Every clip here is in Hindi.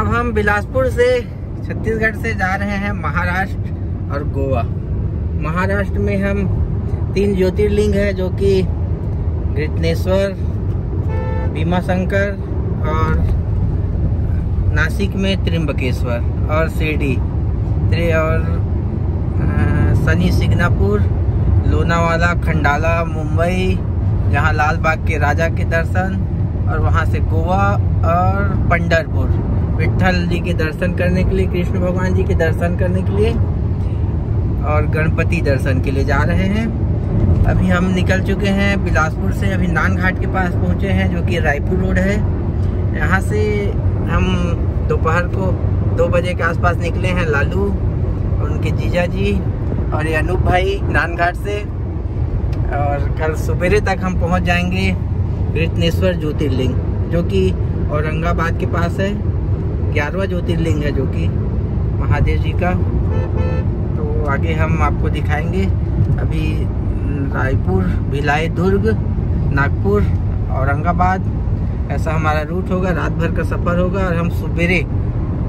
अब हम बिलासपुर से छत्तीसगढ़ से जा रहे हैं महाराष्ट्र और गोवा। महाराष्ट्र में हम 3 ज्योतिर्लिंग है जो कि घृतनेश्वर, भीमाशंकर और नासिक में त्र्यंबकेश्वर और शिरडी और शनि सिंगनापुर, लोनावाला, खंडाला, मुंबई, जहाँ लाल बाग के राजा के दर्शन, और वहाँ से गोवा और पंढरपुर विट्ठल जी के दर्शन करने के लिए, कृष्ण भगवान जी के दर्शन करने के लिए और गणपति दर्शन के लिए जा रहे हैं। अभी हम निकल चुके हैं बिलासपुर से, अभी नान घाट के पास पहुँचे हैं जो कि रायपुर रोड है। यहाँ से हम दोपहर को 2 बजे के आसपास निकले हैं, लालू और उनके जीजा जी और ये अनूप भाई नान घाट से, और कल सवेरे तक हम पहुँच जाएंगे घृतनेश्वर ज्योतिर्लिंग जो कि औरंगाबाद के पास है। 11वां ज्योतिर्लिंग है जो कि महादेव जी का। तो आगे हम आपको दिखाएंगे। अभी रायपुर, भिलाई, दुर्ग, नागपुर, औरंगाबाद, ऐसा हमारा रूट होगा। रात भर का सफ़र होगा और हम सवेरे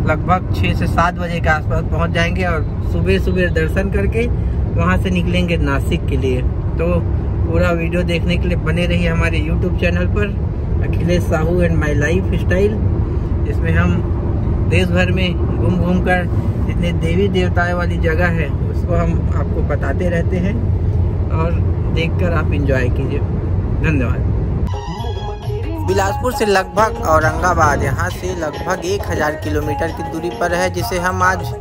लगभग 6 से 7 बजे के आसपास पहुंच जाएंगे और सुबह दर्शन करके वहां से निकलेंगे नासिक के लिए। तो पूरा वीडियो देखने के लिए बने रहिए हमारे YouTube चैनल पर, Akhilesh Sahu and my life style, जिसमें हम देश भर में घूम कर जितने देवी देवताओं वाली जगह है उसको हम आपको बताते रहते हैं और देखकर आप एंजॉय कीजिए। धन्यवाद। बिलासपुर से लगभग औरंगाबाद, यहाँ से लगभग 1000 किलोमीटर की दूरी पर है, जिसे हम आज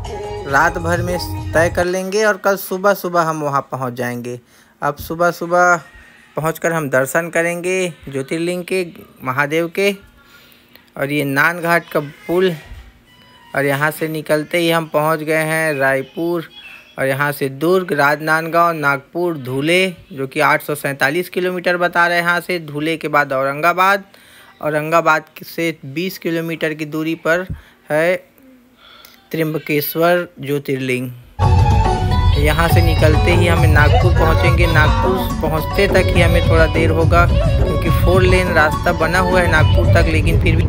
रात भर में तय कर लेंगे और कल सुबह हम वहाँ पहुँच जाएंगे। अब सुबह पहुंचकर हम दर्शन करेंगे ज्योतिर्लिंग के, महादेव के, और ये नान घाट का पुल, और यहाँ से निकलते ही हम पहुंच गए हैं रायपुर, और यहाँ से दुर्ग, राजनांदगांव, नागपुर, धुले जो कि 847 किलोमीटर बता रहे हैं यहाँ से। धुले के बाद औरंगाबाद से 20 किलोमीटर की दूरी पर है त्र्यंबकेश्वर ज्योतिर्लिंग। यहाँ से निकलते ही हमें नागपुर पहुँचेंगे। नागपुर पहुँचते तक ही हमें थोड़ा देर होगा क्योंकि 4 लेन रास्ता बना हुआ है नागपुर तक, लेकिन फिर भी।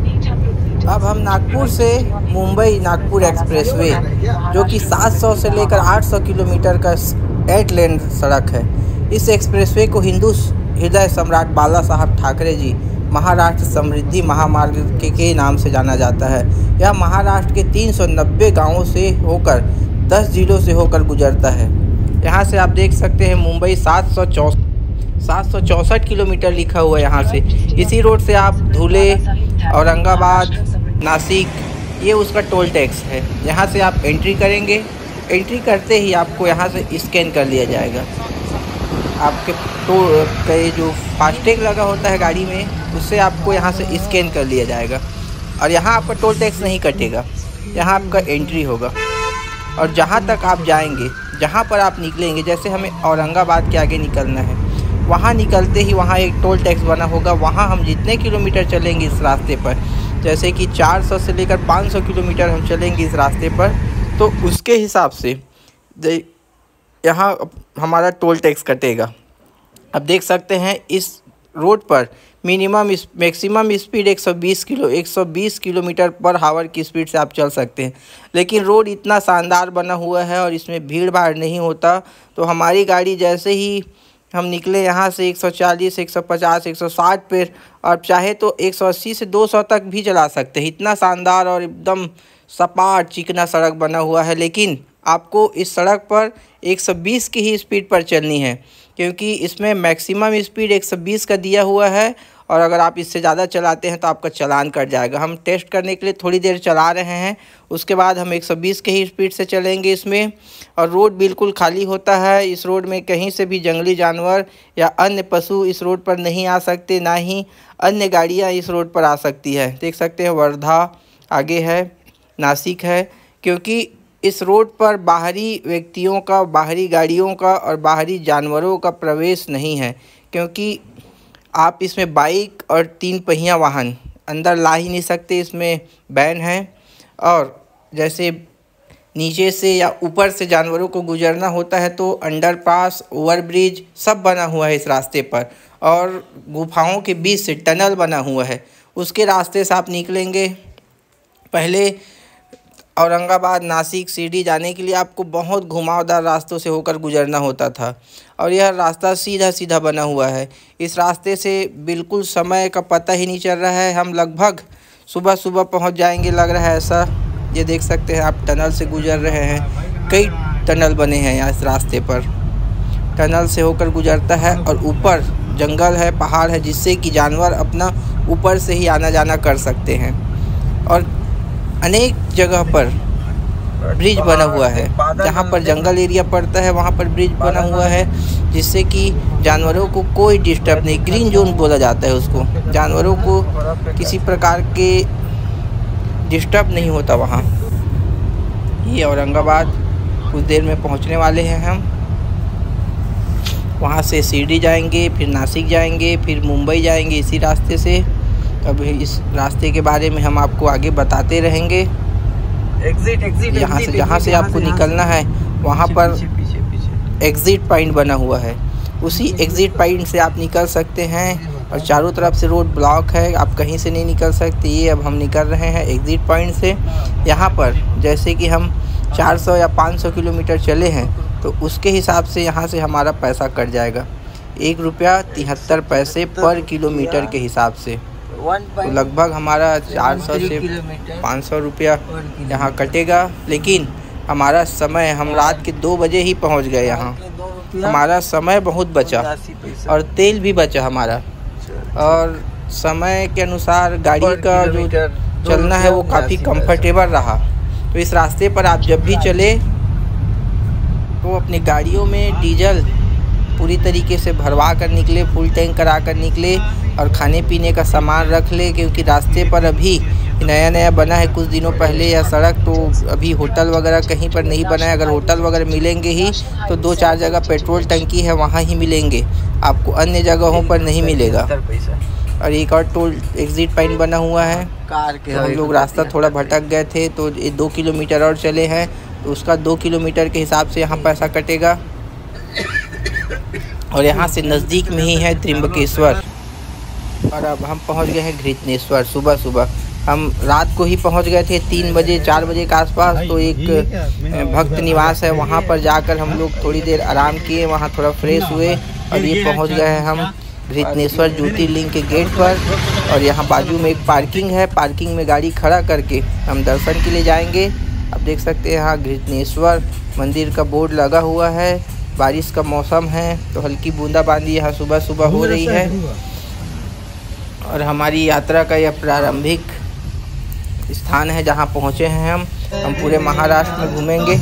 अब हम नागपुर से मुंबई नागपुर एक्सप्रेसवे जो कि 700 से लेकर 800 किलोमीटर का 8 लेन सड़क है। इस एक्सप्रेसवे को हिंदू हृदय सम्राट बाला साहब ठाकरे जी महाराष्ट्र समृद्धि महामार्ग के नाम से जाना जाता है। यह महाराष्ट्र के 390 गाँवों से होकर 10 जिलों से होकर गुजरता है। यहाँ से आप देख सकते हैं मुंबई 764 किलोमीटर लिखा हुआ है यहाँ से। इसी रोड से आप धुले, औरंगाबाद, नासिक, ये उसका टोल टैक्स है। यहाँ से आप एंट्री करेंगे। एंट्री करते ही आपको यहाँ से स्कैन कर लिया जाएगा। आपके जो फास्टैग लगा होता है गाड़ी में, उससे आपको यहाँ से स्कैन कर लिया जाएगा और यहाँ आपका टोल टैक्स नहीं कटेगा। यहाँ आपका एंट्री होगा और जहाँ तक आप जाएंगे, जहाँ पर आप निकलेंगे, जैसे हमें औरंगाबाद के आगे निकलना है, वहाँ निकलते ही वहाँ एक टोल टैक्स बना होगा। वहाँ हम जितने किलोमीटर चलेंगे इस रास्ते पर, जैसे कि 400 से लेकर 500 किलोमीटर हम चलेंगे इस रास्ते पर, तो उसके हिसाब से यहाँ हमारा टोल टैक्स कटेगा। अब देख सकते हैं इस रोड पर maximum speed 120 kilometre per hour की स्पीड से आप चल सकते हैं। लेकिन रोड इतना शानदार बना हुआ है और इसमें भीड़ भाड़ नहीं होता। तो हमारी गाड़ी जैसे ही हम निकले यहाँ से 140, 150, 160 पे, और चाहे तो 180 से 200 तक भी चला सकते हैं। इतना शानदार और एकदम सपाट चिकना सड़क बना हुआ है। लेकिन आपको इस सड़क पर 120 की ही स्पीड पर चलनी है, क्योंकि इसमें मैक्सिमम स्पीड 120 का दिया हुआ है, और अगर आप इससे ज़्यादा चलाते हैं तो आपका चालान कट जाएगा। हम टेस्ट करने के लिए थोड़ी देर चला रहे हैं, उसके बाद हम 120 के ही स्पीड से चलेंगे इसमें। और रोड बिल्कुल खाली होता है। इस रोड में कहीं से भी जंगली जानवर या अन्य पशु इस रोड पर नहीं आ सकते, ना ही अन्य गाड़ियाँ इस रोड पर आ सकती है। देख सकते हैं वर्धा आगे है, नासिक है, क्योंकि इस रोड पर बाहरी व्यक्तियों का, बाहरी गाड़ियों का और बाहरी जानवरों का प्रवेश नहीं है, क्योंकि आप इसमें बाइक और 3 पहिया वाहन अंदर ला ही नहीं सकते। इसमें बैन है, और जैसे नीचे से या ऊपर से जानवरों को गुजरना होता है तो अंडरपास, ओवरब्रिज सब बना हुआ है इस रास्ते पर, और गुफाओं के बीच से टनल बना हुआ है। उसके रास्ते से आप निकलेंगे। पहले औरंगाबाद, नासिक, शिरडी जाने के लिए आपको बहुत घुमावदार रास्तों से होकर गुजरना होता था और यह रास्ता सीधा सीधा बना हुआ है। इस रास्ते से बिल्कुल समय का पता ही नहीं चल रहा है। हम लगभग सुबह सुबह पहुंच जाएंगे लग रहा है ऐसा। ये देख सकते हैं आप, टनल से गुजर रहे हैं। कई टनल बने हैं यहाँ इस रास्ते पर। टनल से होकर गुजरता है और ऊपर जंगल है, पहाड़ है, जिससे कि जानवर अपना ऊपर से ही आना जाना कर सकते हैं। और अनेक जगह पर ब्रिज बना हुआ है। जहाँ पर जंगल एरिया पड़ता है वहाँ पर ब्रिज बना हुआ है, जिससे कि जानवरों को कोई डिस्टर्ब नहीं, ग्रीन जोन बोला जाता है उसको। जानवरों को किसी प्रकार के डिस्टर्ब नहीं होता वहाँ। ये औरंगाबाद कुछ देर में पहुँचने वाले हैं हम। वहाँ से शिरडी जाएंगे, फिर नासिक जाएंगे, फिर मुंबई जाएंगे इसी रास्ते से। अब इस रास्ते के बारे में हम आपको आगे बताते रहेंगे। एग्जिट यहाँ से जहाँ से आपको निकलना है वहाँ पर एग्जिट पॉइंट बना हुआ है। उसी एग्जिट पॉइंट से आप निकल सकते हैं और चारों तरफ से रोड ब्लॉक है, आप कहीं से नहीं निकल सकते। ये अब हम निकल रहे हैं एग्जिट पॉइंट से। यहाँ पर जैसे कि हम 400 या 500 किलोमीटर चले हैं तो उसके हिसाब से यहाँ से हमारा पैसा कट जाएगा। 1 रुपया 73 पैसे पर किलोमीटर के हिसाब से। तो लगभग हमारा 400 से 500 रुपया यहाँ कटेगा। लेकिन हमारा समय, हम रात के 2 बजे ही पहुँच गए यहाँ। हमारा समय बहुत बचा और तेल भी बचा हमारा। और समय के अनुसार गाड़ी का जो चलना है वो काफ़ी कंफर्टेबल रहा। तो इस रास्ते पर आप जब भी चले तो अपनी गाड़ियों में डीजल पूरी तरीके से भरवा कर निकले, फुल टैंक करा कर निकले और खाने पीने का सामान रख ले, क्योंकि रास्ते पर अभी नया नया बना है कुछ दिनों पहले यह सड़क। तो अभी होटल वगैरह कहीं पर नहीं बना है। अगर होटल वगैरह मिलेंगे ही तो 2-4 जगह पेट्रोल टंकी है वहाँ ही मिलेंगे, आपको अन्य जगहों पर नहीं मिलेगा। और एक और टोल एग्जिट पॉइंट बना हुआ है। तो हम लोग रास्ता थोड़ा भटक गए थे तो 2 किलोमीटर और चले हैं, तो उसका 2 किलोमीटर के हिसाब से यहाँ पैसा कटेगा। और यहाँ से नज़दीक में ही है त्र्यंबकेश्वर। और अब हम पहुँच गए हैं घृतनेश्वर। सुबह सुबह हम रात को ही पहुँच गए थे 3 बजे 4 बजे के आसपास। तो एक भक्त निवास है, वहाँ पर जाकर हम लोग थोड़ी देर आराम किए, वहाँ थोड़ा फ्रेश हुए और ये पहुँच गए हैं हम घृतनेश्वर ज्योतिर्लिंग के गेट पर। और यहाँ बाजू में एक पार्किंग है, पार्किंग में गाड़ी खड़ा करके हम दर्शन के लिए जाएंगे। आप देख सकते हैं यहाँ घृतनेश्वर मंदिर का बोर्ड लगा हुआ है। बारिश का मौसम है तो हल्की बूंदाबांदी यहाँ सुबह सुबह हो रही है। और हमारी यात्रा का यह प्रारंभिक स्थान है जहाँ पहुँचे हैं हम पूरे महाराष्ट्र में घूमेंगे।